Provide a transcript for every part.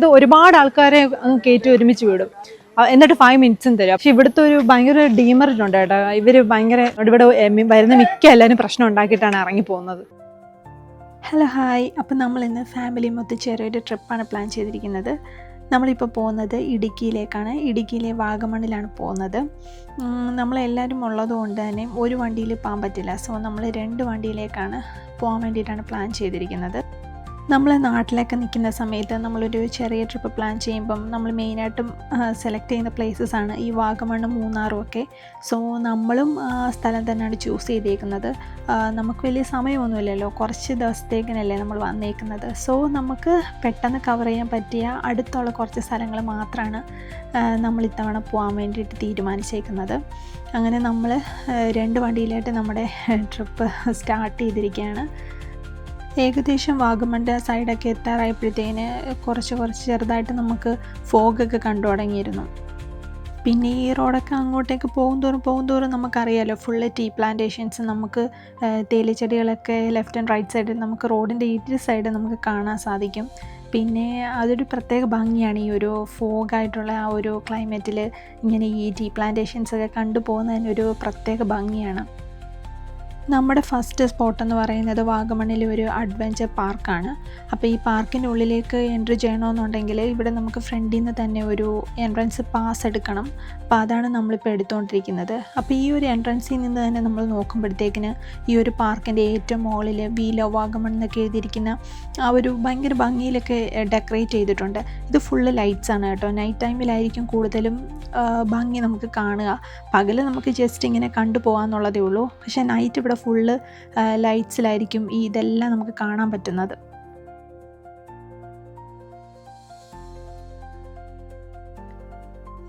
ഇത് ഒരുപാട് ആൾക്കാരെ കയറ്റി ഒരുമിച്ച് വിടും, എന്നിട്ട് 5 മിനിറ്റ്സും തരും. പക്ഷെ ഇവിടുത്തെ ഒരു ഭയങ്കര ഡീമറിറ്റ് ഉണ്ട് കേട്ടോ. ഇവര് ഭയങ്കര ഇവിടെ വരുന്ന മിക്ക എല്ലാവരും പ്രശ്നം ഉണ്ടാക്കിയിട്ടാണ് ഇറങ്ങി പോകുന്നത്. Hello hi. അപ്പം നമ്മൾ ഇന്ന് ഫാമിലി മൊത്തം ചെറിയൊരു ട്രിപ്പാണ് പ്ലാൻ ചെയ്തിരിക്കുന്നത്. നമ്മളിപ്പോൾ പോകുന്നത് ഇടുക്കിയിലേക്കാണ്. ഇടുക്കിയിലെ വാഗമണ്ണിലാണ് പോകുന്നത്. നമ്മളെല്ലാവരും ഉള്ളത് കൊണ്ട് തന്നെ ഒരു വണ്ടിയിൽ പോകാൻ പറ്റില്ല. സോ നമ്മൾ 2 വണ്ടിയിലേക്കാണ് പോകാൻ വേണ്ടിയിട്ടാണ് പ്ലാൻ ചെയ്തിരിക്കുന്നത്. നമ്മൾ നാട്ടിലൊക്കെ നിൽക്കുന്ന സമയത്ത് നമ്മളൊരു ചെറിയ ട്രിപ്പ് പ്ലാൻ ചെയ്യുമ്പം നമ്മൾ മെയിനായിട്ടും സെലക്ട് ചെയ്യുന്ന പ്ലേസസാണ് ഈ വാഗമണ്ണും മൂന്നാറും ഒക്കെ. സോ നമ്മളും ആ സ്ഥലം തന്നെയാണ് ചൂസ് ചെയ്തേക്കുന്നത്. നമുക്ക് വലിയ സമയമൊന്നുമില്ലല്ലോ, കുറച്ച് ദിവസത്തേക്കിനല്ലേ നമ്മൾ വന്നേക്കുന്നത്. സോ നമുക്ക് പെട്ടെന്ന് കവർ ചെയ്യാൻ പറ്റിയ അടുത്തുള്ള കുറച്ച് സ്ഥലങ്ങൾ മാത്രമാണ് നമ്മൾ ഇത്തവണ പോകാൻ വേണ്ടിയിട്ട് തീരുമാനിച്ചേക്കുന്നത്. അങ്ങനെ നമ്മൾ 2 വണ്ടിയിലായിട്ട് നമ്മുടെ ട്രിപ്പ് സ്റ്റാർട്ട് ചെയ്തിരിക്കുകയാണ്. ഏകദേശം വാഗമണ്ണിൻ്റെ സൈഡൊക്കെ എത്താറായപ്പോഴത്തേന് കുറച്ച് ചെറുതായിട്ട് നമുക്ക് ഫോഗൊക്കെ കണ്ടു തുടങ്ങിയിരുന്നു. പിന്നെ ഈ റോഡൊക്കെ അങ്ങോട്ടേക്ക് പോകും തോറും നമുക്കറിയാമല്ലോ, ഫുള്ള് ടീ പ്ലാന്റേഷൻസ്, നമുക്ക് തേയിലച്ചെടികളൊക്കെ ലെഫ്റ്റ് ആൻഡ് റൈറ്റ് സൈഡിൽ നമുക്ക് റോഡിൻ്റെ ഇരു സൈഡ് നമുക്ക് കാണാൻ സാധിക്കും. പിന്നെ അതൊരു പ്രത്യേക ഭംഗിയാണ്. ഈ ഒരു ഫോഗായിട്ടുള്ള ആ ഒരു ക്ലൈമറ്റിൽ ഇങ്ങനെ ഈ ടീ പ്ലാന്റേഷൻസൊക്കെ കണ്ടു പോകുന്നതിനൊരു പ്രത്യേക ഭംഗിയാണ്. നമ്മുടെ ഫസ്റ്റ് സ്പോട്ടെന്ന് പറയുന്നത് വാഗമണ്ണിലെ ഒരു അഡ്വഞ്ചർ പാർക്കാണ്. അപ്പോൾ ഈ പാർക്കിൻ്റെ ഉള്ളിലേക്ക് എൻട്രി ചെയ്യണമെന്നുണ്ടെങ്കിൽ ഇവിടെ നമുക്ക് ഫ്രണ്ടിൽ നിന്ന് തന്നെ ഒരു എൻട്രൻസ് പാസ് എടുക്കണം. അപ്പോൾ അതാണ് നമ്മളിപ്പോൾ എടുത്തുകൊണ്ടിരിക്കുന്നത്. അപ്പോൾ ഈ ഒരു എൻട്രൻസിൽ നിന്ന് തന്നെ നമ്മൾ നോക്കുമ്പോഴത്തേക്കിന് ഈ ഒരു പാർക്കിൻ്റെ ഏറ്റവും മുകളിൽ വി ലവ് വാഗമൺ എന്നൊക്കെ എഴുതിയിരിക്കുന്ന ആ ഒരു ഭയങ്കര ഭംഗിയിലൊക്കെ ഡെക്കറേറ്റ് ചെയ്തിട്ടുണ്ട്. ഇത് ഫുള്ള് ലൈറ്റ്സാണ് കേട്ടോ. നൈറ്റ് ടൈമിലായിരിക്കും കൂടുതലും ഭംഗി നമുക്ക് കാണുക. പകൽ നമുക്ക് ജസ്റ്റ് ഇങ്ങനെ കണ്ടു പോകാമെന്നുള്ളതേ ഉള്ളൂ. പക്ഷേ നൈറ്റ് ഇവിടെ ഫുള്ള് ലൈറ്റ്സിലായിരിക്കും ഇതെല്ലാം നമുക്ക് കാണാൻ പറ്റുന്നത്.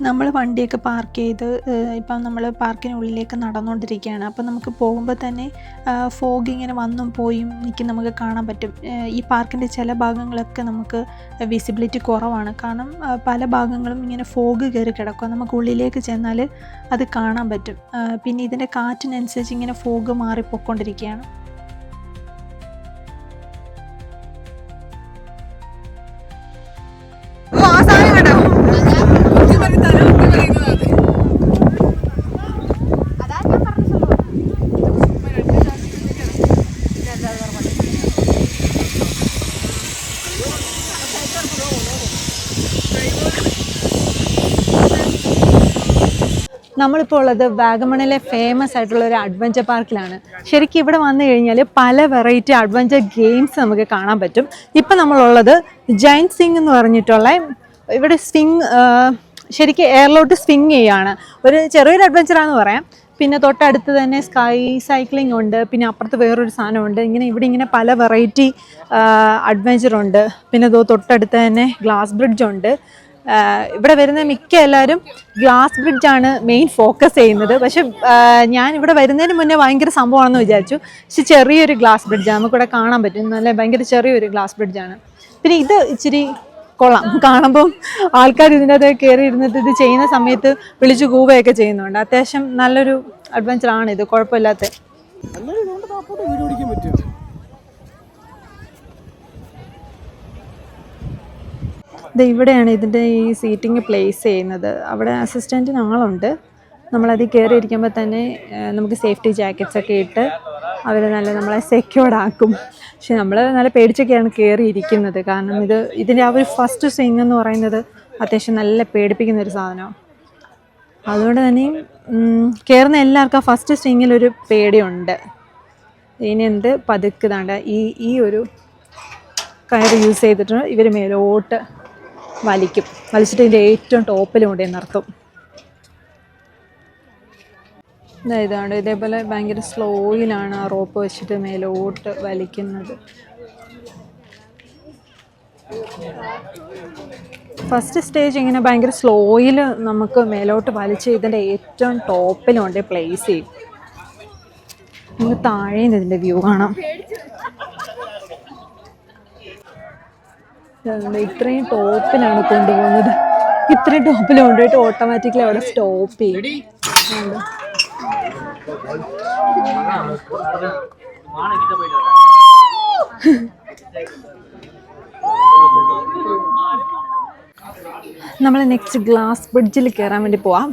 നമ്മൾ വണ്ടിയൊക്കെ പാർക്ക് ചെയ്ത് ഇപ്പം നമ്മൾ പാർക്കിനുള്ളിലേക്ക് നടന്നുകൊണ്ടിരിക്കുകയാണ്. അപ്പം നമുക്ക് പോകുമ്പോൾ തന്നെ ഫോഗ് ഇങ്ങനെ വന്നും പോയും നമുക്ക് കാണാൻ പറ്റും. ഈ പാർക്കിൻ്റെ ചില ഭാഗങ്ങളൊക്കെ നമുക്ക് വിസിബിലിറ്റി കുറവാണ്, കാരണം പല ഭാഗങ്ങളും ഇങ്ങനെ ഫോഗ് കയറി കിടക്കുക. നമുക്ക് ഉള്ളിലേക്ക് ചെന്നാൽ അത് കാണാൻ പറ്റും. പിന്നെ ഇതിൻ്റെ കാറ്റിനനുസരിച്ച് ഇങ്ങനെ ഫോഗ് മാറിപ്പോയിക്കൊണ്ടിരിക്കുകയാണ്. നമ്മളിപ്പോൾ ഉള്ളത് വാഗമണിലെ ഫേമസ് ആയിട്ടുള്ള ഒരു അഡ്വഞ്ചർ പാർക്കിലാണ്. ശരിക്കും ഇവിടെ വന്നു കഴിഞ്ഞാൽ പല വെറൈറ്റി അഡ്വഞ്ചർ ഗെയിംസ് നമുക്ക് കാണാൻ പറ്റും. ഇപ്പം നമ്മളുള്ളത് ജയൻറ്റ് സ്വിങ് എന്ന് പറഞ്ഞിട്ടുള്ള ഇവിടെ സ്വിങ്, ശരിക്കും എയറിലോട്ട് സ്വിങ് ചെയ്യുകയാണ്. ഒരു ചെറിയൊരു അഡ്വഞ്ചറാണെന്ന് പറയാം. പിന്നെ തൊട്ടടുത്ത് തന്നെ സ്കൈ സൈക്ലിംഗ് ഉണ്ട്. പിന്നെ അപ്പുറത്ത് വേറൊരു സാധനമുണ്ട്. ഇവിടെ ഇങ്ങനെ പല വെറൈറ്റി അഡ്വഞ്ചറുണ്ട്. പിന്നെ തൊട്ടടുത്ത് തന്നെ ഗ്ലാസ് ബ്രിഡ്ജ് ഉണ്ട്. ഇവിടെ വരുന്ന മിക്ക എല്ലാവരും ഗ്ലാസ് ബ്രിഡ്ജാണ് മെയിൻ ഫോക്കസ് ചെയ്യുന്നത്. പക്ഷെ ഞാൻ ഇവിടെ വരുന്നതിന് മുന്നേ ഭയങ്കര സംഭവമാണെന്ന് വിചാരിച്ചു. പക്ഷെ ചെറിയൊരു ഗ്ലാസ് ബ്രിഡ്ജാണ്, നമുക്കിവിടെ കാണാൻ പറ്റും. നല്ല ഭയങ്കര ചെറിയൊരു ഗ്ലാസ് ബ്രിഡ്ജാണ്. പിന്നെ ഇത് ഇച്ചിരി കൊള്ളാം, കാണുമ്പം ആൾക്കാർ ഇതിൻ്റെ അകത്ത് കയറി ഇരുന്നിട്ട് ഇത് ചെയ്യുന്ന സമയത്ത് വിളിച്ചു കൂവുകയൊക്കെ ചെയ്യുന്നുണ്ട്. അത്യാവശ്യം നല്ലൊരു അഡ്വഞ്ചറാണ് ഇത്, കുഴപ്പമില്ലാത്ത. ഇത് ഇവിടെയാണ് ഇതിൻ്റെ ഈ സീറ്റിംഗ് പ്ലേസ് ചെയ്യുന്നത്. അവിടെ അസിസ്റ്റൻറ്റിന് ആളുണ്ട്. നമ്മളതിൽ കയറി ഇരിക്കുമ്പോൾ തന്നെ നമുക്ക് സേഫ്റ്റി ജാക്കറ്റ്സൊക്കെ ഇട്ട് അവർ നമ്മളെ സെക്യൂർഡ് ആക്കും. പക്ഷെ നമ്മൾ നല്ല പേടിച്ചൊക്കെയാണ് കയറി ഇരിക്കുന്നത്. കാരണം ഇതിൻ്റെ ആ ഒരു ഫസ്റ്റ് സ്വിങ് എന്ന് പറയുന്നത് അത്യാവശ്യം നല്ല പേടിപ്പിക്കുന്നൊരു സാധനമാണ്. അതുകൊണ്ട് തന്നെ കയറുന്ന എല്ലാവർക്കും ആ ഫസ്റ്റ് സ്വിങ്ങിലൊരു പേടിയുണ്ട്. ഇനി പതുക്കുതാണ്ട് ഈ ഒരു കയർ യൂസ് ചെയ്തിട്ട് ഇവർ മേലോട്ട് വലിച്ചിട്ട് ഇതിൻ്റെ ഏറ്റവും ടോപ്പിൽ കൊണ്ടുപോയി നിർത്തും. ഇതാണ് ഇതേപോലെ ഭയങ്കര സ്ലോയിലാണ് ആ റോപ്പ് വെച്ചിട്ട് മേലോട്ട് വലിക്കുന്നത്. ഫസ്റ്റ് സ്റ്റേജ് ഇങ്ങനെ ഭയങ്കര സ്ലോയിൽ നമുക്ക് മേലോട്ട് വലിച്ച് ഇതിൻ്റെ ഏറ്റവും ടോപ്പിൽ കൊണ്ടുപോയി പ്ലേസ് ചെയ്യും. നമുക്ക് താഴെ ഇതിൻ്റെ വ്യൂ കാണാം. ഇത്രയും ടോപ്പിലാണ് കൊണ്ടുപോകുന്നത്. ഇത്രയും ടോപ്പിൽ കൊണ്ടുപോയിട്ട് ഓട്ടോമാറ്റിക്കലി അവിടെ സ്റ്റോപ്പ് ചെയ്യും. നമ്മൾ നെക്സ്റ്റ് ഗ്ലാസ് ബ്രിഡ്ജിൽ കയറാൻ വേണ്ടി പോവാം.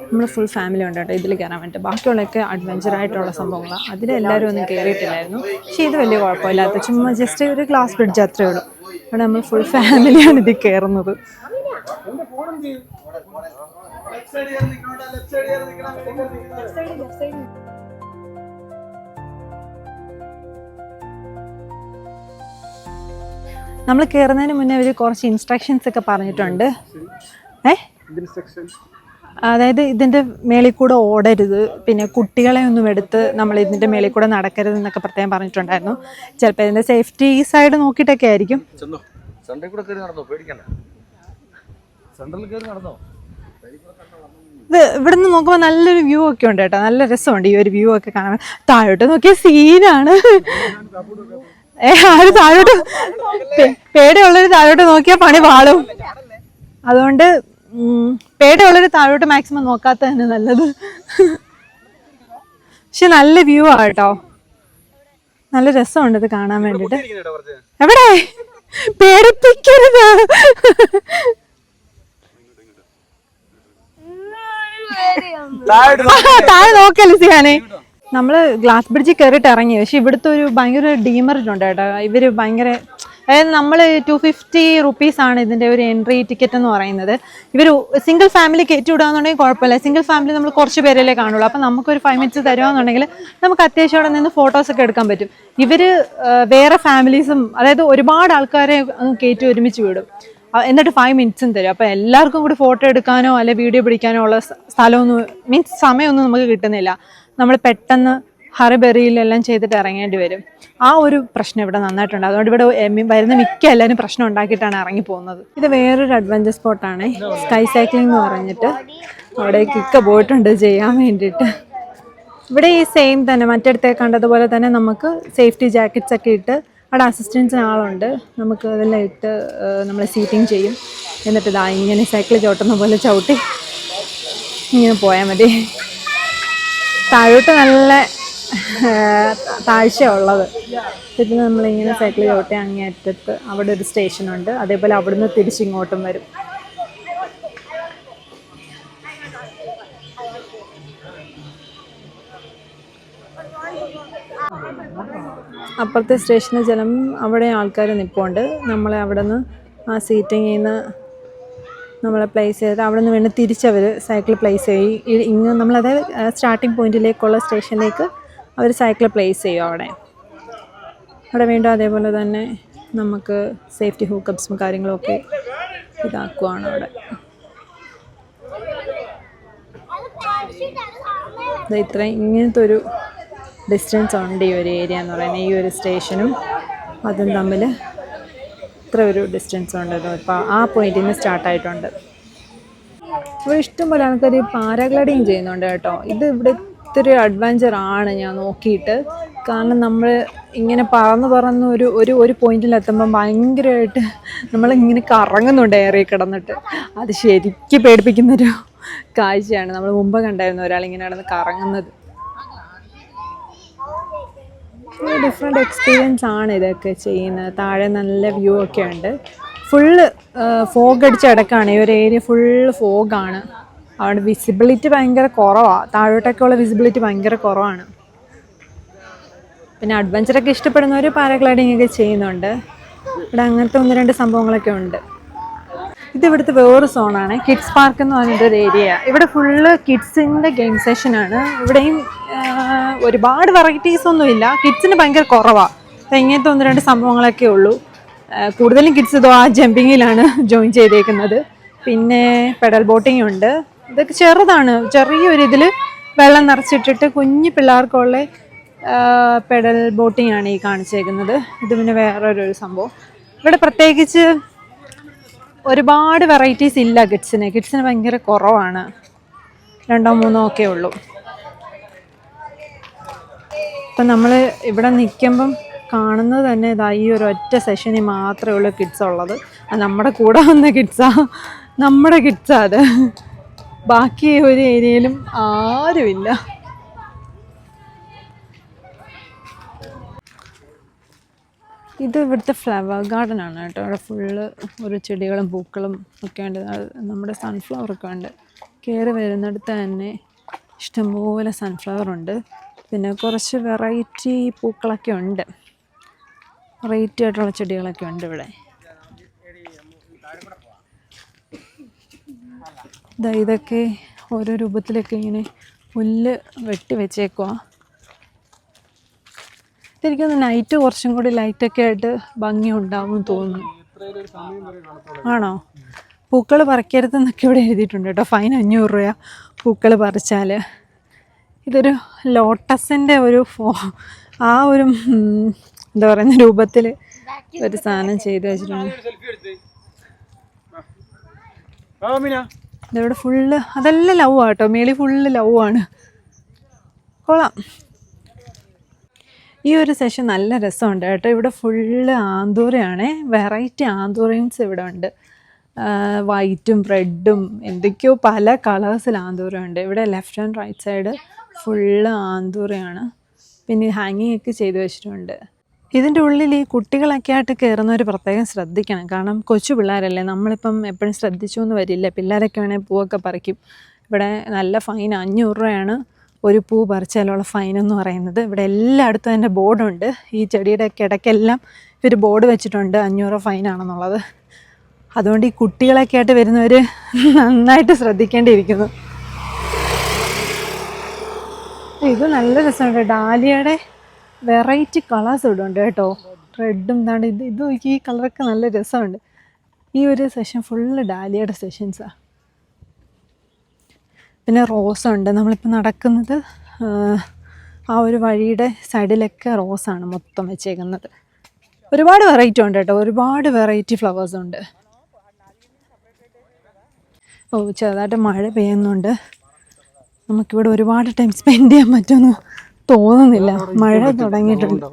നമ്മൾ ഫുൾ ഫാമിലി ഉണ്ട് കേട്ടോ ഇതിൽ കയറാൻ വേണ്ടി. ബാക്കിയുള്ളതൊക്കെ അഡ്വഞ്ചറായിട്ടുള്ള സംഭവങ്ങളാണ്. അതിലെല്ലാവരും ഒന്നും കയറിയിട്ടില്ലായിരുന്നു. പക്ഷേ ഇത് വലിയ കുഴപ്പമില്ലാത്ത ചുമ്മാ ജസ്റ്റ് ഒരു ഗ്ലാസ് ബ്രിഡ്ജ് അത്രേ ഉള്ളൂ. അവിടെ നമ്മൾ ഫുൾ ഫാമിലിയാണ് ഇതിൽ കയറുന്നത്. നമ്മൾ കയറുന്നതിന് മുന്നേ അവർ കുറച്ച് ഇൻസ്ട്രക്ഷൻസ് ഒക്കെ പറഞ്ഞിട്ടുണ്ട്. അതായത് ഇതിൻ്റെ മേളിൽ കൂടെ ഓടരുത്, പിന്നെ കുട്ടികളെ ഒന്നും എടുത്ത് നമ്മൾ ഇതിൻ്റെ മേളിൽ കൂടെ നടക്കരുത് എന്നൊക്കെ പ്രത്യേകം പറഞ്ഞിട്ടുണ്ടായിരുന്നു. ചിലപ്പോൾ ഇതിൻ്റെ സേഫ്റ്റി സൈഡ് നോക്കിയിട്ടൊക്കെ ആയിരിക്കും. ഇത് ഇവിടുന്ന് നോക്കുമ്പോൾ നല്ലൊരു വ്യൂ ഒക്കെ ഉണ്ട് കേട്ടോ. നല്ല രസമുണ്ട് ഈ ഒരു വ്യൂ ഒക്കെ കാണാൻ. താഴോട്ട് നോക്കിയ സീനാണ്. ആര് താഴോട്ട് പേടിയുള്ളൊരു താഴോട്ട് നോക്കിയാൽ പണി പാളും. അതുകൊണ്ട് പേടിയുള്ളൊരു താഴോട്ട് മാക്സിമം നോക്കാത്ത തന്നെ നല്ലത്. പക്ഷെ നല്ല വ്യൂ ആ കേട്ടോ. നല്ല രസമുണ്ട് ഇത് കാണാൻ വേണ്ടിട്ട്. എവിടെ പേടിപ്പിക്കരുത്. താഴെ നോക്കല്ലേ സിയാനെ. നമ്മള് ഗ്ലാസ് ബ്രിഡ്ജിൽ കയറിയിട്ട് ഇറങ്ങി. പക്ഷെ ഇവിടുത്തെ ഒരു ഭയങ്കര ഡീമറിറ്റ് ഉണ്ട് കേട്ടോ. ഇവര് ഭയങ്കര, അതായത് നമ്മൾ 250 റുപ്പീസാണ് ഇതിൻ്റെ ഒരു എൻട്രി ടിക്കറ്റ് എന്ന് പറയുന്നത്. ഇവർ സിംഗിൾ ഫാമിലി കയറ്റി വിടുകയെന്നുണ്ടെങ്കിൽ കുഴപ്പമില്ല. സിംഗിൾ ഫാമിലി നമ്മൾ കുറച്ച് പേരല്ലേ കാണുള്ളൂ. അപ്പം നമുക്കൊരു 5 മിനിറ്റ്സ് തരുവാന്നുണ്ടെങ്കിൽ നമുക്ക് അത്യാവശ്യം അവിടെ നിന്ന് ഫോട്ടോസൊക്കെ എടുക്കാൻ പറ്റും. ഇവർ വേറെ ഫാമിലീസും, അതായത് ഒരുപാട് ആൾക്കാരെ കയറ്റി ഒരുമിച്ച് വിടും. എന്നിട്ട് 5 മിനിറ്റ്സും തരും. അപ്പോൾ എല്ലാവർക്കും കൂടി ഫോട്ടോ എടുക്കാനോ അല്ലെ വീഡിയോ പിടിക്കാനോ ഉള്ള സ്ഥലമൊന്നും, മീൻസ് സമയമൊന്നും നമുക്ക് കിട്ടുന്നില്ല. നമ്മൾ പെട്ടെന്ന് ഹറിബെറിയിലെല്ലാം ചെയ്തിട്ട് ഇറങ്ങേണ്ടി വരും. ആ ഒരു പ്രശ്നം ഇവിടെ നന്നായിട്ടുണ്ട്. അതുകൊണ്ട് ഇവിടെ വരുന്ന മിക്ക എല്ലാവരും പ്രശ്നം ഉണ്ടാക്കിയിട്ടാണ് ഇറങ്ങി പോകുന്നത്. ഇത് വേറൊരു അഡ്വഞ്ചർ സ്പോട്ടാണ്, സ്കൈ സൈക്ലിംഗ് എന്ന് പറഞ്ഞിട്ട്. അവിടേക്കൊക്കെ പോയിട്ടുണ്ട് ചെയ്യാൻ വേണ്ടിയിട്ട്. ഇവിടെ ഈ സെയിം തന്നെ മറ്റിടത്തെ കണ്ടതുപോലെ തന്നെ നമുക്ക് സേഫ്റ്റി ജാക്കറ്റ്സ് ഒക്കെ ഇട്ട് അവിടെ അസിസ്റ്റൻസിന് ആളുണ്ട്. നമുക്ക് അതെല്ലാം ഇട്ട് നമ്മൾ സീറ്റിംഗ് ചെയ്യും. എന്നിട്ട് ഇതാ ഇങ്ങനെ സൈക്കിൾ ചവിട്ടുന്ന പോലെ ചവിട്ടി ഇങ്ങനെ പോയാൽ മതി. താഴോട്ട് നല്ല താഴ്ചയുള്ളത്. ഇത് നമ്മളിങ്ങനെ സൈക്കിൾ ചവിട്ടി അങ്ങേയറ്റത്ത് അവിടെ ഒരു സ്റ്റേഷനുണ്ട്. അതേപോലെ അവിടുന്ന് തിരിച്ചിങ്ങോട്ടും വരും. അപ്പുറത്തെ സ്റ്റേഷനിൽ ചിലം അവിടെ ആൾക്കാർ നിൽപ്പുണ്ട്. നമ്മളെ അവിടെ നിന്ന് ആ സീറ്റിങ്ങിൽ നിന്ന് നമ്മളെ പ്ലേസ് ചെയ്തിട്ട് അവിടെ നിന്ന് വേണം തിരിച്ചവർ സൈക്കിൾ പ്ലേസ് ചെയ്യും. ഇങ്ങ് നമ്മളത് സ്റ്റാർട്ടിങ് പോയിന്റിലേക്കുള്ള സ്റ്റേഷനിലേക്ക് അവർ സൈക്കിൾ പ്ലേസ് ചെയ്യും. അവിടെ വീണ്ടും അതേപോലെ തന്നെ നമുക്ക് സേഫ്റ്റി ഹൂക്കപ്സും കാര്യങ്ങളൊക്കെ ഇതാക്കുവാണ് അവിടെ. ഇത്രയും ഇങ്ങനത്തെ ഒരു ഡിസ്റ്റൻസ് ഉണ്ട് ഈ ഒരു ഏരിയ എന്ന് പറയുന്നത്. ഈ ഒരു സ്റ്റേഷനും അതും തമ്മിൽ ഇത്ര ഒരു ഡിസ്റ്റൻസ് ഉണ്ട്. ഇപ്പോൾ ആ പോയിന്റിൽ നിന്ന് സ്റ്റാർട്ടായിട്ടുണ്ട്. ഇവിടെ ഇഷ്ടംപോലെ ആൾക്കാർ പാരാഗ്ലൈഡിങ് ചെയ്യുന്നുണ്ട് കേട്ടോ. ഇത് ഇവിടെ ഇത്തിരി അഡ്വഞ്ചറാണ് ഞാൻ നോക്കിയിട്ട്. കാരണം നമ്മൾ ഇങ്ങനെ പറന്ന് ഒരു പോയിന്റിലെത്തുമ്പം ഭയങ്കരമായിട്ട് നമ്മളിങ്ങനെ കറങ്ങുന്നുണ്ട് എയറിൽ കിടന്നിട്ട്. അത് ശരിക്കും പേടിപ്പിക്കുന്നൊരു കാഴ്ചയാണ്. നമ്മൾ മുമ്പ് കണ്ടായിരുന്നു ഒരാളിങ്ങനെ കിടന്ന് കറങ്ങുന്നത്. ഡിഫറെൻ്റ് എക്സ്പീരിയൻസ് ആണ് ഇതൊക്കെ ചെയ്യുന്നത്. താഴെ നല്ല വ്യൂ ഒക്കെ ഉണ്ട്. ഫുള്ള് ഫോഗ് അടിച്ച് കിടക്കുകയാണ്. ഈ ഒരു ഏരിയ ഫുള്ള് ഫോഗാണ്. അവിടെ വിസിബിലിറ്റി ഭയങ്കര കുറവാണ്. താഴോട്ടൊക്കെ ഉള്ള വിസിബിലിറ്റി ഭയങ്കര കുറവാണ്. പിന്നെ അഡ്വഞ്ചറൊക്കെ ഇഷ്ടപ്പെടുന്നവർ പാരാഗ്ലൈഡിങ് ഒക്കെ ചെയ്യുന്നുണ്ട്. ഇവിടെ അങ്ങനത്തെ 1-2 സംഭവങ്ങളൊക്കെ ഉണ്ട്. ഇത് ഇവിടുത്തെ വേറൊരു സോണാണ്, കിഡ്സ് പാർക്ക് എന്ന് പറഞ്ഞിട്ടൊരു ഏരിയ. ഇവിടെ ഫുള്ള് കിഡ്സിൻ്റെ ഗെയിം സെഷനാണ്. ഇവിടെയും ഒരുപാട് വെറൈറ്റീസ് ഒന്നുമില്ല. കിഡ്സിന് ഭയങ്കര കുറവാണ്. അപ്പം ഇങ്ങനത്തെ 1-2 സംഭവങ്ങളൊക്കെ ഉള്ളൂ. കൂടുതലും കിഡ്സ് ഇതോ ആ ജമ്പിങ്ങിലാണ് ജോയിൻ ചെയ്തേക്കുന്നത്. പിന്നെ പെഡൽ ബോട്ടിംഗ് ഉണ്ട്. ഇതൊക്കെ ചെറുതാണ്. ചെറിയൊരു ഇതിൽ വെള്ളം നിറച്ചിട്ടിട്ട് കുഞ്ഞു പിള്ളേർക്കുള്ള പെഡൽ ബോട്ടിംഗ് ആണ് ഈ കാണിച്ചേക്കുന്നത്. ഇത് പിന്നെ വേറൊരു സംഭവം. ഇവിടെ പ്രത്യേകിച്ച് ഒരുപാട് വെറൈറ്റീസ് ഇല്ല കിഡ്സിന് ഭയങ്കര കുറവാണ്. 2-3 ഒക്കെ ഉള്ളൂ. അപ്പം നമ്മൾ ഇവിടെ നിൽക്കുമ്പം കാണുന്നത് തന്നെ ഇതാ ഈ ഒരു ഒറ്റ സെഷനിൽ മാത്രമേ ഉള്ളൂ കിഡ്സ് ഉള്ളത്. അത് നമ്മുടെ കൂടെ വന്ന നമ്മുടെ കിഡ്സാ അത്. ബാക്കി ഒരു ഏരിയയിലും ആരുമില്ല. ഇത് ഇവിടുത്തെ ഫ്ലവർ ഗാർഡൻ ആണ് കേട്ടോ. അവിടെ ഫുള്ള് ഒരു ചെടികളും പൂക്കളും ഒക്കെ ഉണ്ട്. അത് നമ്മുടെ സൺഫ്ലവറൊക്കെ ഉണ്ട്. കയറി വരുന്നിടത്ത് തന്നെ ഇഷ്ടംപോലെ സൺഫ്ലവർ ഉണ്ട്. പിന്നെ കുറച്ച് വെറൈറ്റി പൂക്കളൊക്കെ ഉണ്ട്. വെറൈറ്റി ആയിട്ടുള്ള ചെടികളൊക്കെ ഉണ്ട് ഇവിടെ. ഇതൊക്കെ ഓരോ രൂപത്തിലൊക്കെ ഇങ്ങനെ പുല്ല് വെട്ടി വെച്ചേക്കുക. ഇതെനിക്കൊന്ന് നൈറ്റ് കുറച്ചും കൂടി ലൈറ്റൊക്കെ ആയിട്ട് ഭംഗി ഉണ്ടാവും തോന്നുന്നു. ആണോ? പൂക്കൾ പറിക്കരുതെന്നൊക്കെ ഇവിടെ എഴുതിയിട്ടുണ്ട് കേട്ടോ. ഫൈൻ 500 രൂപ പൂക്കൾ പറിച്ചാൽ. ഇതൊരു ലോട്ടസിൻ്റെ ഒരു ആ ഒരു എന്താ പറയുന്ന രൂപത്തിൽ ഒരു സാധനം ചെയ്ത് വെച്ചിട്ടുണ്ട്. ഇതിവിടെ ഫുള്ള് അതെല്ലാം ലവ് ആട്ടോ. മേളി ഫുള്ള് ലവ് ആണ്. കൊള്ളാം. ഈ ഒരു സെഷൻ നല്ല രസമുണ്ട് കേട്ടോ. ഇവിടെ ഫുള്ള് ആന്തൂരയാണ്. വെറൈറ്റി ആന്തൂറിയൻസ് ഇവിടെ ഉണ്ട്. വൈറ്റും റെഡും എന്തൊക്കെയോ പല കളേഴ്സിൽ ആന്തൂരമുണ്ട്. ഇവിടെ left and right side full ആന്തൂരയാണ്. പിന്നെ ഹാങ്ങിങ് ഒക്കെ ചെയ്ത് വെച്ചിട്ടുണ്ട്. ഇതിൻ്റെ ഉള്ളിൽ ഈ കുട്ടികളൊക്കെ ആയിട്ട് കയറുന്നവർ പ്രത്യേകം ശ്രദ്ധിക്കണം. കാരണം കൊച്ചു പിള്ളേരല്ലേ, നമ്മളിപ്പം എപ്പോഴും ശ്രദ്ധിച്ചു എന്ന് വരില്ല. പിള്ളേരൊക്കെ വേണേൽ പൂവൊക്കെ പറിക്കും. ഇവിടെ നല്ല ഫൈൻ 500 രൂപയാണ് ഒരു പൂ പറിച്ചാലുള്ള ഫൈൻ എന്ന് പറയുന്നത്. ഇവിടെ എല്ലായിടത്തും അതിൻ്റെ ബോർഡുണ്ട്. ഈ ചെടിയുടെ ഇടയ്ക്കെല്ലാം ഇവർ ബോർഡ് വെച്ചിട്ടുണ്ട് 500 ഫൈനാണെന്നുള്ളത്. അതുകൊണ്ട് ഈ കുട്ടികളൊക്കെ ആയിട്ട് വരുന്നവർ നന്നായിട്ട് ശ്രദ്ധിക്കേണ്ടിയിരിക്കുന്നു. ഇത് നല്ല രസമുണ്ട്. ഡാലിയയുടെ വെറൈറ്റി കളേഴ്സ് ഇവിടെ ഉണ്ട് കേട്ടോ. റെഡും താണ്ട് ഇത് ഈ കളറൊക്കെ നല്ല രസമുണ്ട്. ഈ ഒരു സെഷൻ ഫുള്ള് ഡാലിയയുടെ സെഷൻസാണ്. പിന്നെ റോസുണ്ട്. നമ്മളിപ്പോൾ നടക്കുന്നത് ആ ഒരു വഴിയുടെ സൈഡിലൊക്കെ റോസാണ് മൊത്തം വെച്ചേക്കുന്നത്. ഒരുപാട് വെറൈറ്റി ഉണ്ട് കേട്ടോ. ഒരുപാട് വെറൈറ്റി ഫ്ലവേഴ്സ് ഉണ്ട്. ചെറുതായിട്ട് മഴ പെയ്യുന്നുണ്ട്. നമുക്കിവിടെ ഒരുപാട് ടൈം സ്പെൻഡ് ചെയ്യാൻ പറ്റുമെന്ന് തോന്നുന്നില്ല. മഴ തുടങ്ങിയിട്ടുണ്ട്.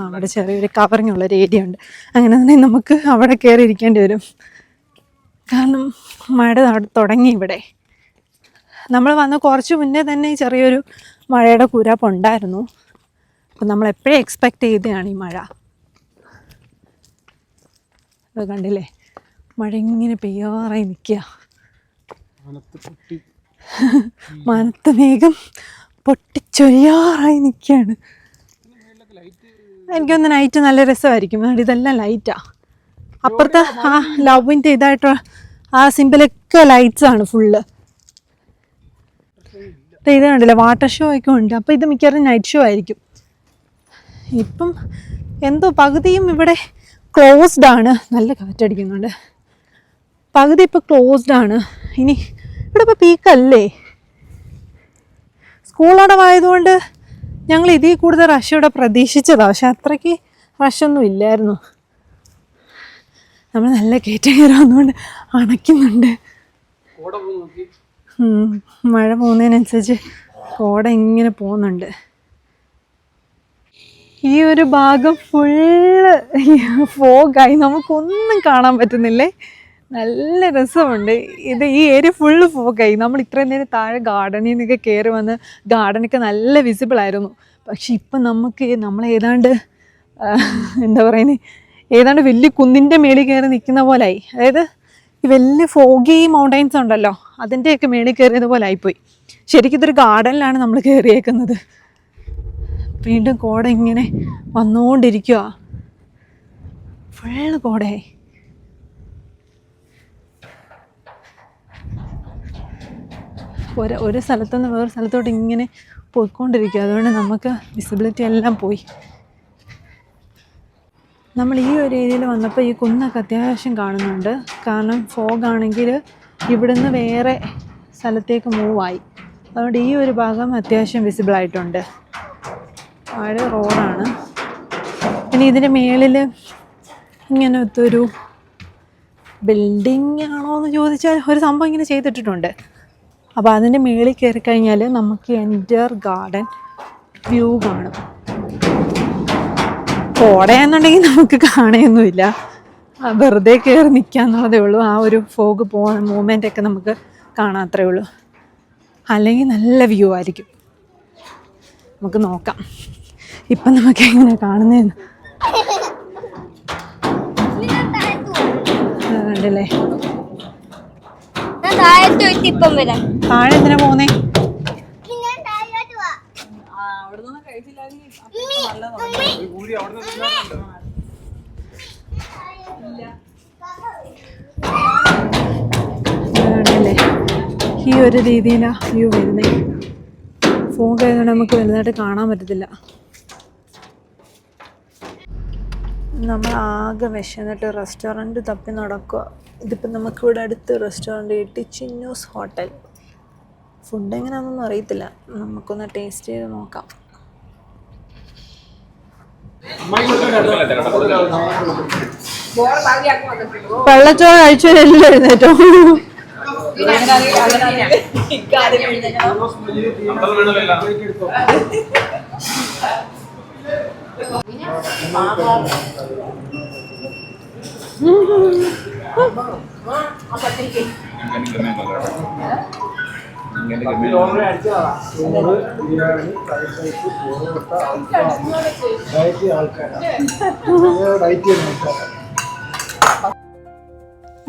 അവിടെ ചെറിയൊരു കവറിങ് ഉള്ളൊരു ഏരിയ ഉണ്ട്. അങ്ങനെ തന്നെ നമുക്ക് അവിടെ കയറി ഇരിക്കേണ്ടി വരും. കാരണം മഴ തുടങ്ങി ഇവിടെ. നമ്മൾ വന്ന് കുറച്ച് മുന്നേ തന്നെ ചെറിയൊരു മഴയുടെ കുരാപ്പുണ്ടായിരുന്നു. അപ്പം നമ്മൾ എപ്പോഴും എക്സ്പെക്റ്റ് ചെയ്തതാണ് ഈ മഴ. അത് കണ്ടില്ലേ, മഴ ഇങ്ങനെ പെയ്യാറായി നിൽക്കുക. മനത്ത് മേഘം പൊട്ടിച്ചൊരിയാറായി നിൽക്കുകയാണ്. എനിക്കൊന്ന് നൈറ്റ് നല്ല രസമായിരിക്കും. ഇതെല്ലാം ലൈറ്റാണ്. അപ്പുറത്തെ ആ ലവിൻ്റെ ഇതായിട്ടുള്ള ആ സിമ്പിളൊക്കെ ലൈറ്റ്സാണ് ഫുള്ള്. ഇത് കണ്ടില്ല, വാട്ടർ ഷോ ഒക്കെ ഉണ്ട്. അപ്പോൾ ഇത് മിക്കവാറും നൈറ്റ് ഷോ ആയിരിക്കും. ഇപ്പം എന്തോ പകുതിയും ഇവിടെ ക്ലോസ്ഡ് ആണ്. നല്ല കാറ്റടിക്കുന്നുണ്ട്. പകുതി ഇപ്പോൾ ക്ലോസ്ഡ് ആണ്. ഇനി ഇവിടെ ഇപ്പോൾ പീക്കല്ലേ. സ്കൂൾ അടവായതുകൊണ്ട് ഞങ്ങൾ ഇതിൽ കൂടുതൽ റഷ് ഇവിടെ പ്രതീക്ഷിച്ചതാണ്. പക്ഷെ അത്രയ്ക്ക് റഷൊന്നും ഇല്ലായിരുന്നു. നമ്മൾ നല്ല കയറ്റം കയറാവുന്നതുകൊണ്ട് അണയ്ക്കുന്നുണ്ട്. മഴ പോകുന്നതിനനുസരിച്ച് കോട ഇങ്ങനെ പോകുന്നുണ്ട്. ഈ ഒരു ഭാഗം ഫുള്ള് ഫോഗായി, നമുക്കൊന്നും കാണാൻ പറ്റുന്നില്ലേ. നല്ല രസമുണ്ട്. ഈ ഏരിയ ഫുള്ള് ഫോഗായി. നമ്മൾ ഇത്രയും നേരം താഴെ ഗാർഡനിൽ നിന്നൊക്കെ കയറി വന്ന് ഗാർഡനൊക്കെ നല്ല വിസിബിളായിരുന്നു. പക്ഷെ ഇപ്പം നമ്മൾ ഏതാണ്ട് എന്താ പറയുന്നത്, ഏതാണ്ട് വലിയ കുന്നിൻ്റെ മേളിൽ കയറി നിൽക്കുന്ന പോലായി. അതായത് ഈ വലിയ ഫോഗി മൗണ്ടൈൻസ് ഉണ്ടല്ലോ, അതിൻ്റെയൊക്കെ മേളിൽ കയറിയത് പോലെ ആയിപ്പോയി. ശരിക്കും ഇതൊരു ഗാർഡനിലാണ് നമ്മൾ കയറിയേക്കുന്നത്. വീണ്ടും കോട ഇങ്ങനെ വന്നുകൊണ്ടിരിക്കുക. ഫുള്ള് കോടയായി. ഒരു സ്ഥലത്തുനിന്ന് വേറെ സ്ഥലത്തോട്ട് ഇങ്ങനെ പോയിക്കൊണ്ടിരിക്കുക. അതുകൊണ്ട് നമുക്ക് വിസിബിലിറ്റി എല്ലാം പോയി. നമ്മൾ ഈ ഒരു ഏരിയയിൽ വന്നപ്പോൾ ഈ കുന്നൊക്കെ അത്യാവശ്യം കാണുന്നുണ്ട്. കാരണം ഫോഗാണെങ്കിൽ ഇവിടുന്ന് വേറെ സ്ഥലത്തേക്ക് മൂവായി. അതുകൊണ്ട് ഈ ഒരു ഭാഗം അത്യാവശ്യം വിസിബിളായിട്ടുണ്ട്. അവിടെ റോഡാണ്. പിന്നെ ഇതിൻ്റെ മേളിൽ ഇങ്ങനത്തെ ഒരു ബിൽഡിംഗ് ആണോ എന്ന് ചോദിച്ചാൽ ഒരു സംഭവം ഇങ്ങനെ ചെയ്തിട്ടിട്ടുണ്ട്. അപ്പോൾ അതിൻ്റെ മേളിൽ കയറി കഴിഞ്ഞാൽ നമുക്ക് എൻ്റർ ഗാർഡൻ വ്യൂ കാണും. കോടയാണെന്നുണ്ടെങ്കിൽ നമുക്ക് കാണുകയൊന്നുമില്ല. വെറുതെ കയറി നിൽക്കാന്നുള്ളതേ ഉള്ളൂ. ആ ഒരു ഫോഗ് പോകുന്ന മൂവ്മെൻ്റൊക്കെ നമുക്ക് കാണാത്രേ ഉള്ളൂ. അല്ലെങ്കിൽ നല്ല വ്യൂ ആയിരിക്കും. നമുക്ക് നോക്കാം ഇപ്പം നമുക്ക് എങ്ങനെ കാണുന്നതെന്ന്. കണ്ടില്ലേ ഇപ്പം വരാം. താഴെ എന്തിനാ പോകുന്നേ? കണ്ടില്ലേ ഈ ഒരു രീതിയിലാണ് വ്യൂ വരുന്നേ. ഫോൺ കഴിയുന്നതുകൊണ്ട് നമുക്ക് വലുതായിട്ട് കാണാൻ പറ്റത്തില്ല. നമ്മൾ ആകെ വിശന്നിട്ട് റെസ്റ്റോറൻറ്റ് തപ്പി നടക്കുക. ഇതിപ്പോൾ നമുക്കിവിടെ അടുത്ത് റെസ്റ്റോറൻറ്റ് കിട്ടി, ചിന്നൂസ് ഹോട്ടൽ. ഫുഡ് എങ്ങനെയാണെന്നൊന്നും അറിയത്തില്ല, നമുക്കൊന്ന് ടേസ്റ്റ് ചെയ്ത് നോക്കാം. വെള്ളച്ചോറ് കഴിച്ചവരെല്ലാം എഴുന്നേറ്റോ?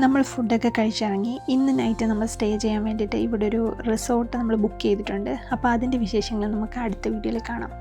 നമ്മൾ ഫുഡൊക്കെ കഴിച്ചിറങ്ങി. ഇന്ന് നൈറ്റ് നമ്മൾ സ്റ്റേ ചെയ്യാൻ വേണ്ടിയിട്ട് ഇവിടെ ഒരു റിസോർട്ട് നമ്മൾ ബുക്ക് ചെയ്തിട്ടുണ്ട്. അപ്പോൾ അതിൻ്റെ വിശേഷങ്ങൾ നമുക്ക് അടുത്ത വീഡിയോയിൽ കാണാം.